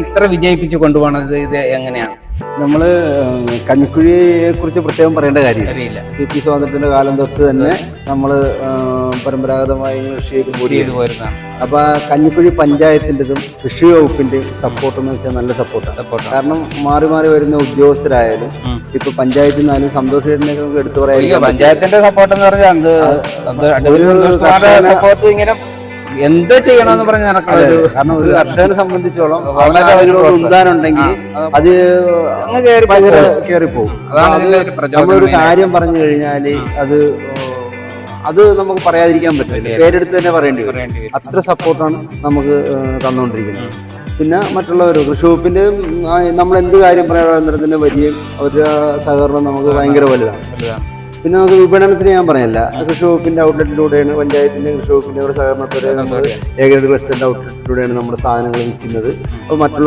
ഇത്ര വിജയിപ്പിച്ച് കൊണ്ടുപോകണത് ഇത് എങ്ങനെയാണ്? നമ്മൾ കഞ്ഞിക്കുഴിയെ കുറിച്ച് പ്രത്യേകം പറയേണ്ട കാര്യമില്ല. അറിയില്ല. പി സ്വാതന്ത്ര്യത്തിന്റെ കാലം തൊട്ട് തന്നെ നമ്മൾ പരമ്പരാഗതമായി കൃഷിയൊക്കെ ചെയ്തു പോരുന്നതാണ്. അപ്പൊ കഞ്ഞിക്കുഴി പഞ്ചായത്തിൻ്റെതും കൃഷി വകുപ്പിന്റെയും സപ്പോർട്ട് എന്ന് വെച്ചാൽ നല്ല സപ്പോർട്ടാണ്. കാരണം മാറി മാറി വരുന്ന ഉദ്യോഗസ്ഥരായാലും ഇപ്പൊ പഞ്ചായത്തിൽ നിന്നാലും സന്തോഷേട്ടനെ എടുത്തു പറയാം. പഞ്ചായത്തിന്റെ സപ്പോർട്ട് എന്ന് പറഞ്ഞാൽ സപ്പോർട്ട് ഇങ്ങനെ എന്ത് ചെയ്യണമെന്ന് പറഞ്ഞ് നടക്കുന്നത്. കാരണം ഒരു കർഷകനെ സംബന്ധിച്ചോളം വളരെ അതിനോട് ഉന്താനം ഉണ്ടെങ്കിൽ അത് ഭയങ്കര കയറിപ്പോകും. നമ്മളൊരു കാര്യം പറഞ്ഞു കഴിഞ്ഞാല് അത് നമുക്ക് പറയാതിരിക്കാൻ പറ്റില്ല, പേരെടുത്ത് തന്നെ പറയേണ്ടി വരും. അത്ര സപ്പോർട്ടാണ് നമുക്ക് തന്നുകൊണ്ടിരിക്കുന്നത്. പിന്നെ മറ്റുള്ളവരും കൃഷി വകുപ്പിന്റെ നമ്മൾ എന്ത് കാര്യം പറയാൻ വലിയ ഒരു സഹകരണം നമുക്ക് ഭയങ്കര വലുതാണ്. പിന്നെ നമുക്ക് വിപണനത്തിന് ഞാൻ പറയല്ല, കൃഷി വകുപ്പിന്റെ ഔട്ട്ലെറ്റിലൂടെയാണ്, പഞ്ചായത്തിന്റെ കൃഷി വകുപ്പിന്റെ സഹകരണത്തോടെ നമ്മൾ ഏകദേശ ക്ലസ്റ്ററിന്റെ ഔട്ട്ലെറ്റിലൂടെയാണ് നമ്മുടെ സാധനങ്ങൾ വിൽക്കുന്നത്. അപ്പോൾ മറ്റുള്ള